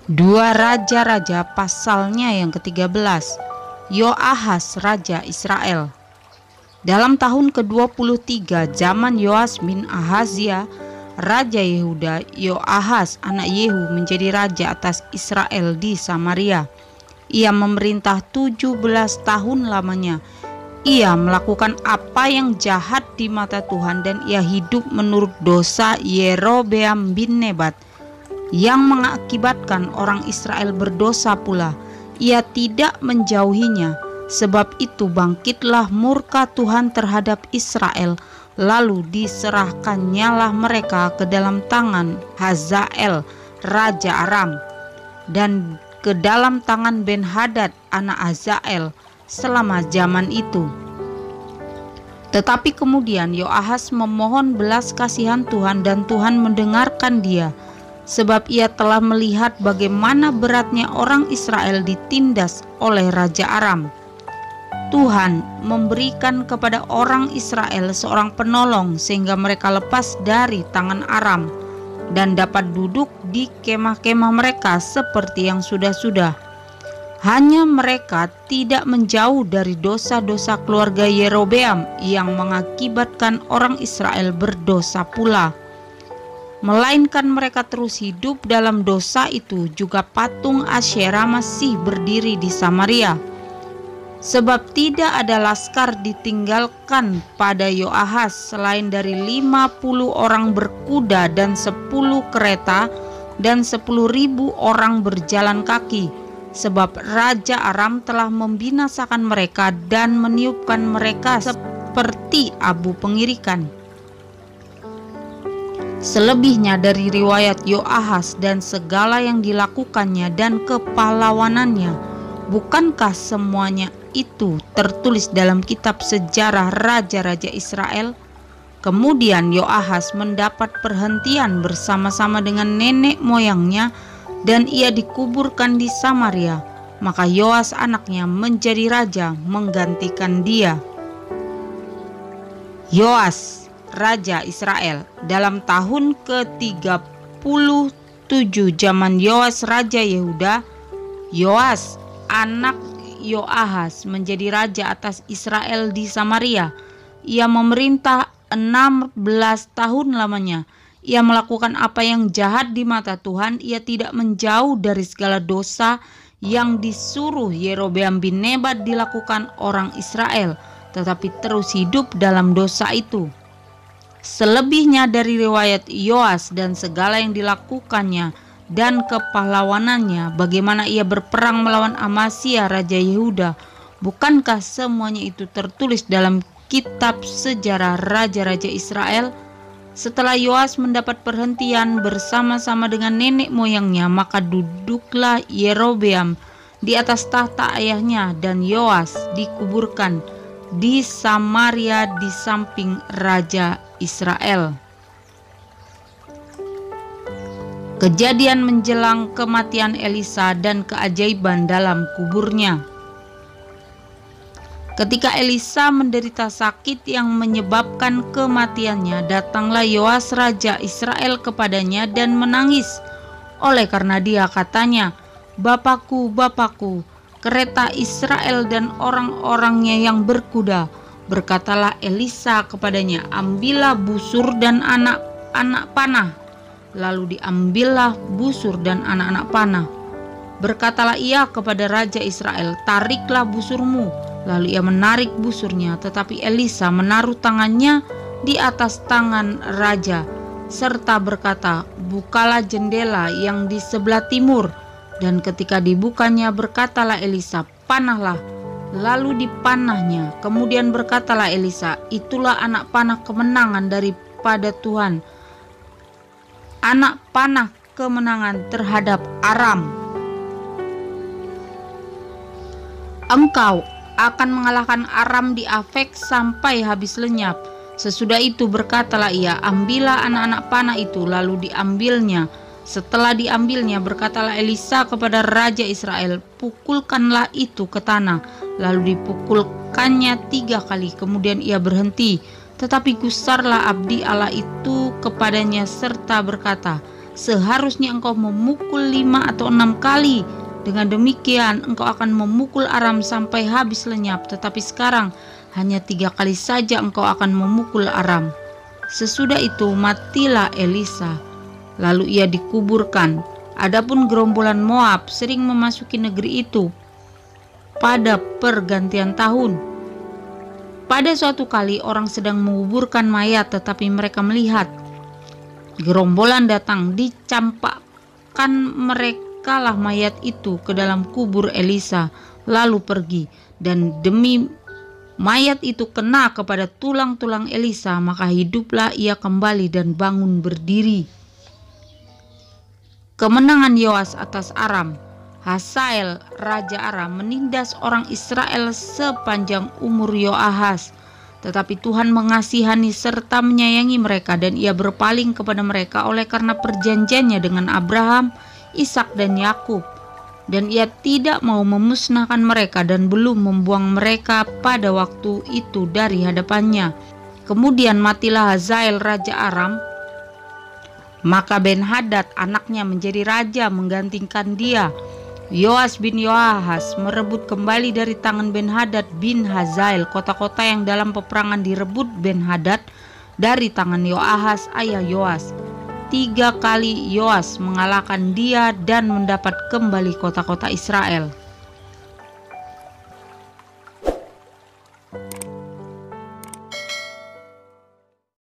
Dua Raja-Raja pasalnya yang ke-13. Yoahas Raja Israel. Dalam tahun ke-23 zaman Yoas bin Ahazia Raja Yehuda, Yoahas anak Yehu menjadi raja atas Israel di Samaria. Ia memerintah 17 tahun lamanya. Ia melakukan apa yang jahat di mata Tuhan dan ia hidup menurut dosa Yerobeam bin Nebat yang mengakibatkan orang Israel berdosa pula. Ia tidak menjauhinya. Sebab itu bangkitlah murka Tuhan terhadap Israel, lalu diserahkannyalah mereka ke dalam tangan Hazael Raja Aram dan ke dalam tangan Ben-Hadad anak Hazael selama zaman itu. Tetapi kemudian Yoahas memohon belas kasihan Tuhan dan Tuhan mendengarkan dia, sebab ia telah melihat bagaimana beratnya orang Israel ditindas oleh Raja Aram. Tuhan memberikan kepada orang Israel seorang penolong sehingga mereka lepas dari tangan Aram dan dapat duduk di kemah-kemah mereka seperti yang sudah-sudah. Hanya mereka tidak menjauh dari dosa-dosa keluarga Yerobeam yang mengakibatkan orang Israel berdosa pula. Melainkan mereka terus hidup dalam dosa itu juga patung Asyera masih berdiri di Samaria. Sebab tidak ada laskar ditinggalkan pada Yoahas selain dari 50 orang berkuda dan 10 kereta dan 10.000 orang berjalan kaki. Sebab Raja Aram telah membinasakan mereka dan meniupkan mereka seperti abu pengirikan. Selebihnya dari riwayat Yoahas dan segala yang dilakukannya dan kepahlawanannya, bukankah semuanya itu tertulis dalam kitab sejarah Raja-Raja Israel? Kemudian Yoahas mendapat perhentian bersama-sama dengan nenek moyangnya dan ia dikuburkan di Samaria. Maka Yoas anaknya menjadi raja menggantikan dia. Yoas Raja Israel. Dalam tahun ke-37 zaman Yoas Raja Yehuda, Yoas anak Yoahas menjadi raja atas Israel di Samaria. Ia memerintah 16 tahun lamanya. Ia melakukan apa yang jahat di mata Tuhan. Ia tidak menjauh dari segala dosa yang disuruh Yerobeam bin Nebat dilakukan orang Israel, tetapi terus hidup dalam dosa itu. Selebihnya dari riwayat Yoas dan segala yang dilakukannya dan kepahlawanannya, bagaimana ia berperang melawan Amasya Raja Yehuda, bukankah semuanya itu tertulis dalam kitab sejarah Raja-Raja Israel? Setelah Yoas mendapat perhentian bersama-sama dengan nenek moyangnya, maka duduklah Yerobeam di atas tahta ayahnya dan Yoas dikuburkan di Samaria di samping Raja Israel. Kejadian menjelang kematian Elisa dan keajaiban dalam kuburnya. Ketika Elisa menderita sakit yang menyebabkan kematiannya, datanglah Yoas Raja Israel kepadanya dan menangis. Oleh karena dia katanya, "Bapakku, Bapakku, kereta Israel dan orang-orangnya yang berkuda." Berkatalah Elisa kepadanya, "Ambillah busur dan anak-anak panah." Lalu diambillah busur dan anak-anak panah. Berkatalah ia kepada Raja Israel, "Tariklah busurmu." Lalu ia menarik busurnya, tetapi Elisa menaruh tangannya di atas tangan raja, serta berkata, "Bukalah jendela yang di sebelah timur." Dan ketika dibukanya, berkatalah Elisa, "Panahlah." Lalu dipanahnya. Kemudian berkatalah Elisa, "Itulah anak panah kemenangan daripada Tuhan, anak panah kemenangan terhadap Aram. Engkau akan mengalahkan Aram di Afek sampai habis lenyap." Sesudah itu berkatalah ia, "Ambillah anak-anak panah itu." Lalu diambilnya. Setelah diambilnya, berkatalah Elisa kepada Raja Israel, "Pukulkanlah itu ke tanah." Lalu dipukulkannya 3 kali. Kemudian ia berhenti. Tetapi gusarlah abdi Allah itu kepadanya serta berkata, seharusnya engkau memukul 5 atau 6 kali. Dengan demikian engkau akan memukul Aram sampai habis lenyap. Tetapi sekarang hanya 3 kali saja engkau akan memukul Aram." Sesudah itu matilah Elisa, lalu ia dikuburkan. Adapun gerombolan Moab sering memasuki negeri itu pada pergantian tahun. Pada suatu kali orang sedang menguburkan mayat, tetapi mereka melihat gerombolan datang, dicampakkan merekalah mayat itu ke dalam kubur Elisa, lalu pergi. Dan demi mayat itu kena kepada tulang-tulang Elisa, maka hiduplah ia kembali dan bangun berdiri. Kemenangan Yoas atas Aram. Hazael, raja Aram, menindas orang Israel sepanjang umur Yoahaz. Tetapi Tuhan mengasihani serta menyayangi mereka, dan ia berpaling kepada mereka oleh karena perjanjiannya dengan Abraham, Ishak dan Yakub. Dan ia tidak mau memusnahkan mereka dan belum membuang mereka pada waktu itu dari hadapannya. Kemudian matilah Hazael raja Aram, maka Ben-Hadad anaknya menjadi raja menggantikan dia. Yoas bin Yoahaz merebut kembali dari tangan Ben-Hadad bin Hazael kota-kota yang dalam peperangan direbut Ben-Hadad dari tangan Yoahaz ayah Yoas. 3 kali Yoas mengalahkan dia dan mendapat kembali kota-kota Israel.